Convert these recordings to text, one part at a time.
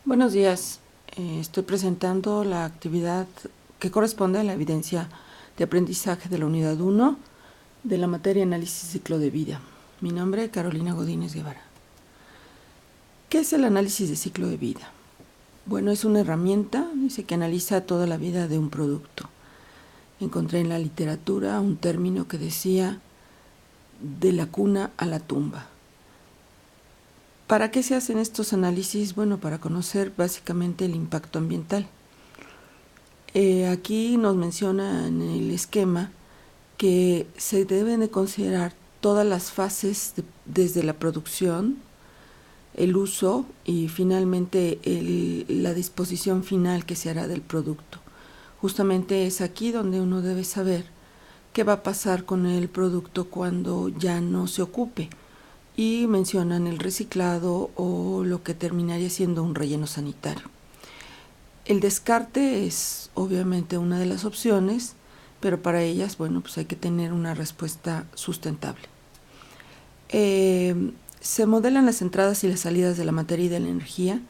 Buenos días. Estoy presentando la actividad que corresponde a la evidencia de aprendizaje de la unidad 1 de la materia análisis ciclo de vida. Mi nombre es Carolina Godínez Guevara. ¿Qué es el análisis de ciclo de vida? Bueno, es una herramienta, dice, que analiza toda la vida de un producto. Encontré en la literatura un término que decía de la cuna a la tumba. ¿Para qué se hacen estos análisis? Bueno, para conocer básicamente el impacto ambiental. Aquí nos menciona en el esquema que se deben de considerar todas las fases desde la producción, el uso y finalmente la disposición final que se hará del producto. Justamente es aquí donde uno debe saber qué va a pasar con el producto cuando ya no se ocupe, y mencionan el reciclado o lo que terminaría siendo un relleno sanitario. El descarte es obviamente una de las opciones, pero para ellas, bueno, pues hay que tener una respuesta sustentable. Se modelan las entradas y las salidas de la materia y de la energía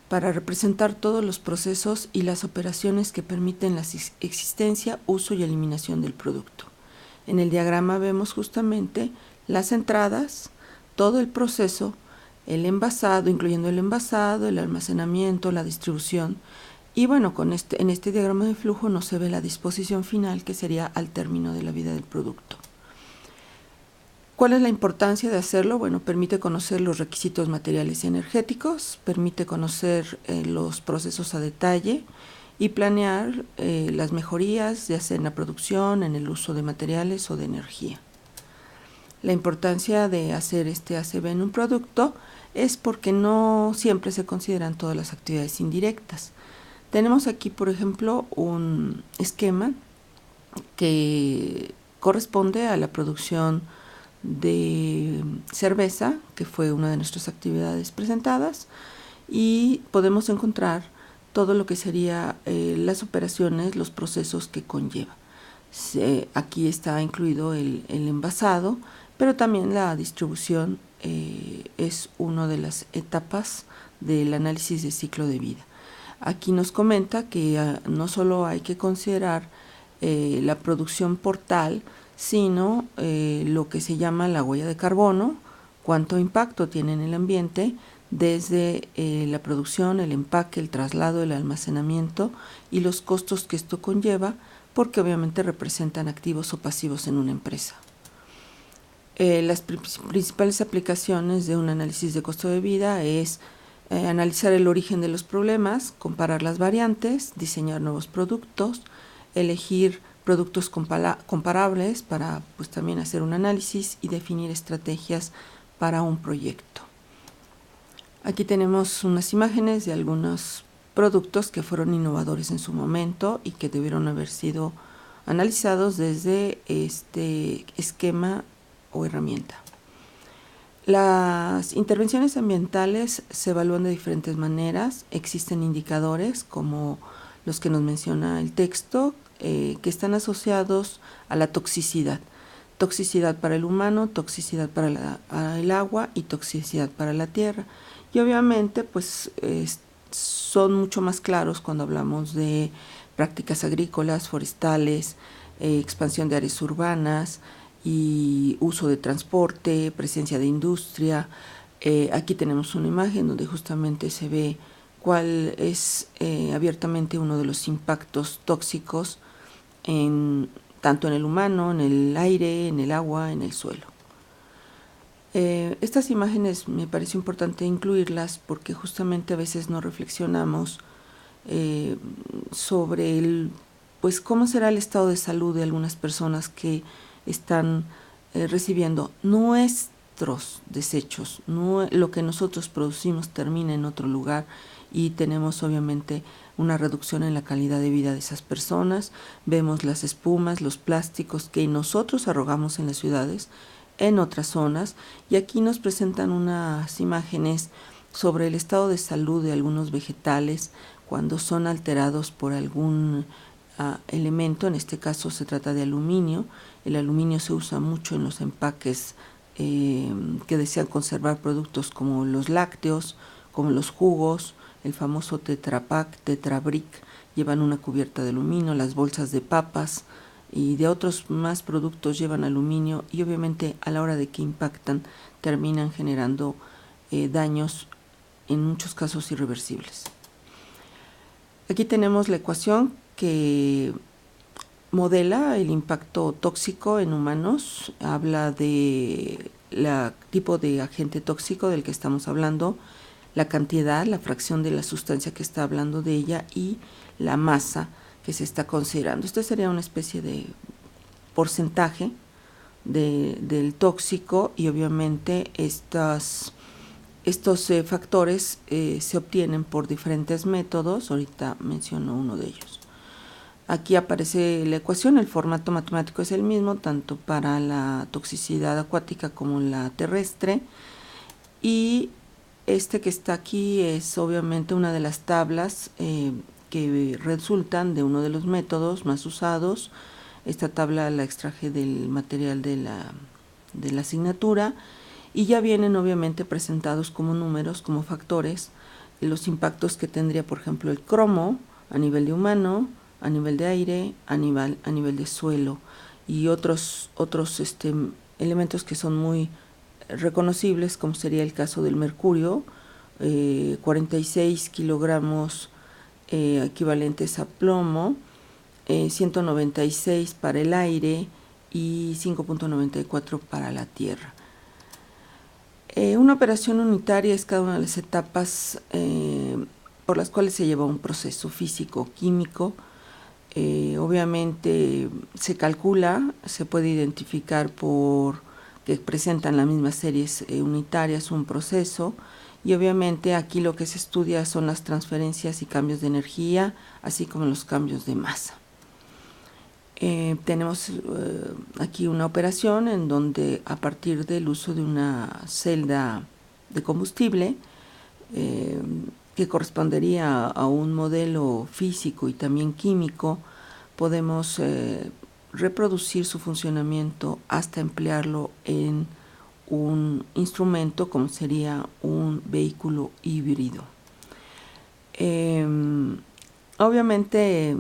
para representar todos los procesos y las operaciones que permiten la existencia, uso y eliminación del producto. En el diagrama vemos justamente las entradas, todo el proceso, el envasado, incluyendo el envasado, el almacenamiento, la distribución. Y bueno, en este diagrama de flujo no se ve la disposición final, que sería al término de la vida del producto. ¿Cuál es la importancia de hacerlo? Bueno, permite conocer los requisitos materiales y energéticos, permite conocer los procesos a detalle y planear las mejorías, ya sea en la producción, en el uso de materiales o de energía. La importancia de hacer este ACV en un producto es porque no siempre se consideran todas las actividades indirectas. Tenemos aquí, por ejemplo, un esquema que corresponde a la producción de cerveza, que fue una de nuestras actividades presentadas, y podemos encontrar todo lo que sería las operaciones, los procesos que conlleva. Aquí está incluido el envasado, pero también la distribución es una de las etapas del análisis de ciclo de vida. Aquí nos comenta que no solo hay que considerar la producción por tal, sino lo que se llama la huella de carbono, cuánto impacto tiene en el ambiente desde la producción, el empaque, el traslado, el almacenamiento y los costos que esto conlleva, porque obviamente representan activos o pasivos en una empresa. Las principales aplicaciones de un análisis de costo de vida es analizar el origen de los problemas, comparar las variantes, diseñar nuevos productos, elegir productos comparables para pues también hacer un análisis y definir estrategias para un proyecto. Aquí tenemos unas imágenes de algunos productos que fueron innovadores en su momento y que debieron haber sido analizados desde este esquema o herramienta. Las intervenciones ambientales se evalúan de diferentes maneras. Existen indicadores como los que nos menciona el texto, que están asociados a la toxicidad. Toxicidad para el humano, toxicidad para el agua y toxicidad para la tierra. Y obviamente pues son mucho más claros cuando hablamos de prácticas agrícolas, forestales, expansión de áreas urbanas y uso de transporte, presencia de industria. Aquí tenemos una imagen donde justamente se ve cuál es abiertamente uno de los impactos tóxicos tanto en el humano, en el aire, en el agua, en el suelo. Estas imágenes me parece importante incluirlas porque justamente a veces no reflexionamos sobre pues cómo será el estado de salud de algunas personas que están recibiendo nuestros desechos. Lo que nosotros producimos termina en otro lugar y tenemos obviamente una reducción en la calidad de vida de esas personas. Vemos las espumas, los plásticos que nosotros arrogamos en las ciudades, en otras zonas, y aquí nos presentan unas imágenes sobre el estado de salud de algunos vegetales cuando son alterados por algún elemento. En este caso se trata de aluminio. El aluminio se usa mucho en los empaques que desean conservar productos como los lácteos, como los jugos, el famoso Tetra Pak, Tetra Brick, llevan una cubierta de aluminio, las bolsas de papas y de otros más productos llevan aluminio y obviamente a la hora de que impactan terminan generando daños en muchos casos irreversibles. Aquí tenemos la ecuación que modela el impacto tóxico en humanos, habla de tipo de agente tóxico del que estamos hablando, la cantidad, la fracción de la sustancia que está hablando de ella y la masa que se está considerando. Esto sería una especie de porcentaje del tóxico y obviamente estos factores se obtienen por diferentes métodos. Ahorita menciono uno de ellos. Aquí aparece la ecuación, el formato matemático es el mismo, tanto para la toxicidad acuática como la terrestre. Y este que está aquí es obviamente una de las tablas que resultan de uno de los métodos más usados. Esta tabla la extraje del material de la asignatura y ya vienen obviamente presentados como números, como factores, los impactos que tendría, por ejemplo, el cromo a nivel de humano, a nivel de aire, a nivel de suelo y otros elementos que son muy reconocibles, como sería el caso del mercurio, 46 kilogramos equivalentes a plomo, 196 para el aire y 5.94 para la tierra. Una operación unitaria es cada una de las etapas por las cuales se lleva un proceso físico-químico. Obviamente se calcula, se puede identificar por que presentan las mismas series unitarias un proceso y obviamente aquí lo que se estudia son las transferencias y cambios de energía, así como los cambios de masa. Tenemos aquí una operación en donde a partir del uso de una celda de combustible que correspondería a un modelo físico y también químico, podemos reproducir su funcionamiento hasta emplearlo en un instrumento como sería un vehículo híbrido. Obviamente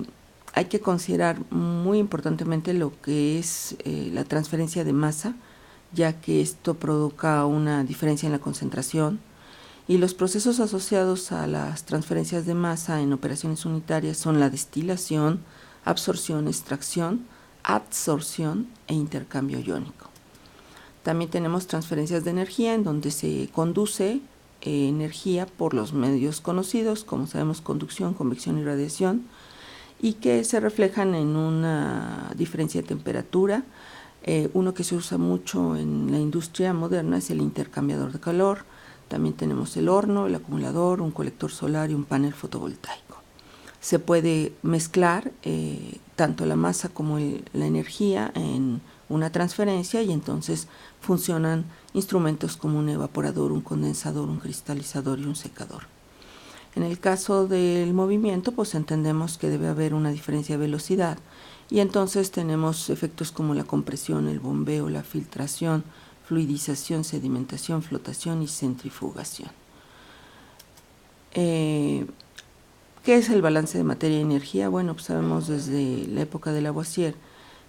hay que considerar muy importantemente lo que es la transferencia de masa, ya que esto provoca una diferencia en la concentración, y los procesos asociados a las transferencias de masa en operaciones unitarias son la destilación, absorción, extracción, adsorción e intercambio iónico. También tenemos transferencias de energía en donde se conduce energía por los medios conocidos, como sabemos, conducción, convección y radiación, y que se reflejan en una diferencia de temperatura. Uno que se usa mucho en la industria moderna es el intercambiador de calor. También tenemos el horno, el acumulador, un colector solar y un panel fotovoltaico. Se puede mezclar tanto la masa como la energía en una transferencia y entonces funcionan instrumentos como un evaporador, un condensador, un cristalizador y un secador. En el caso del movimiento, pues entendemos que debe haber una diferencia de velocidad y entonces tenemos efectos como la compresión, el bombeo, la filtración, fluidización, sedimentación, flotación y centrifugación. ¿Qué es el balance de materia y energía? Bueno, pues sabemos desde la época de Lavoisier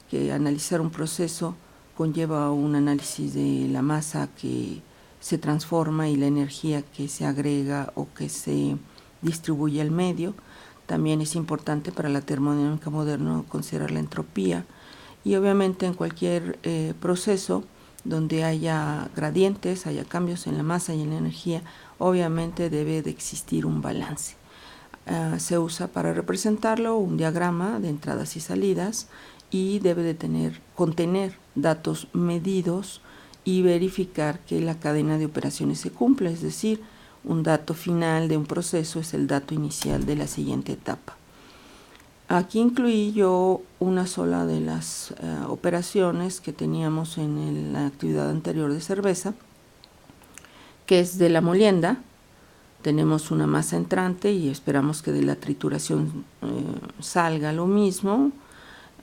que analizar un proceso conlleva un análisis de la masa que se transforma y la energía que se agrega o que se distribuye al medio. También es importante para la termodinámica moderna considerar la entropía y obviamente en cualquier proceso donde haya gradientes, haya cambios en la masa y en la energía, obviamente debe de existir un balance. Se usa para representarlo un diagrama de entradas y salidas y debe de contener datos medidos y verificar que la cadena de operaciones se cumple, es decir, un dato final de un proceso es el dato inicial de la siguiente etapa. Aquí incluí yo una sola de las operaciones que teníamos en la actividad anterior de cerveza, que es de la molienda. Tenemos una masa entrante y esperamos que de la trituración salga lo mismo.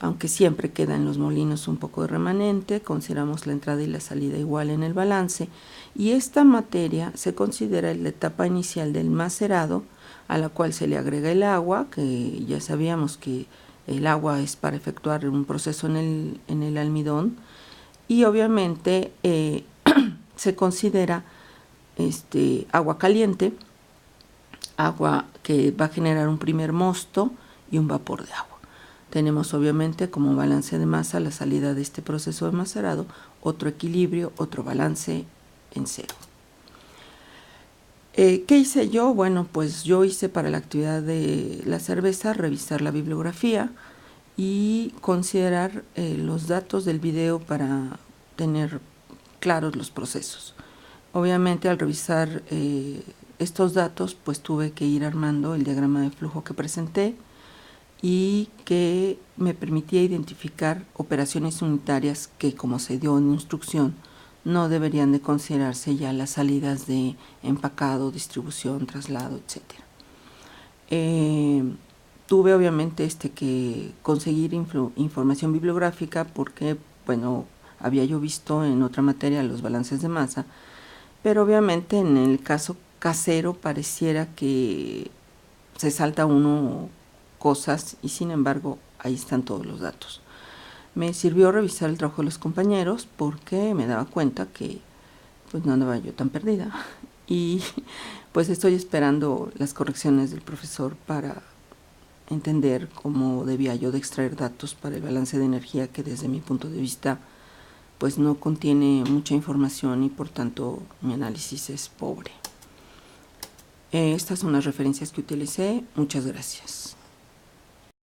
aunque siempre queda en los molinos un poco de remanente. Consideramos la entrada y la salida igual en el balance, y esta materia se considera la etapa inicial del macerado, a la cual se le agrega el agua, que ya sabíamos que el agua es para efectuar un proceso en el almidón, y obviamente se considera agua caliente, agua que va a generar un primer mosto y un vapor de agua. Tenemos obviamente como balance de masa la salida de este proceso de macerado, otro equilibrio, otro balance en cero. ¿Qué hice yo? Bueno, pues yo hice para la actividad de la cerveza revisar la bibliografía y considerar los datos del video para tener claros los procesos. Obviamente al revisar estos datos, pues tuve que ir armando el diagrama de flujo que presenté y que me permitía identificar operaciones unitarias que, como se dio en instrucción, no deberían de considerarse ya las salidas de empacado, distribución, traslado, etc. Tuve obviamente que conseguir información bibliográfica porque, bueno, había yo visto en otra materia los balances de masa, pero obviamente en el caso casero pareciera que se salta uno cosas y sin embargo ahí están todos los datos. Me sirvió revisar el trabajo de los compañeros porque me daba cuenta que pues no andaba yo tan perdida, y pues estoy esperando las correcciones del profesor para entender cómo debía yo de extraer datos para el balance de energía, que desde mi punto de vista pues no contiene mucha información y por tanto mi análisis es pobre. Estas son las referencias que utilicé. Muchas gracias.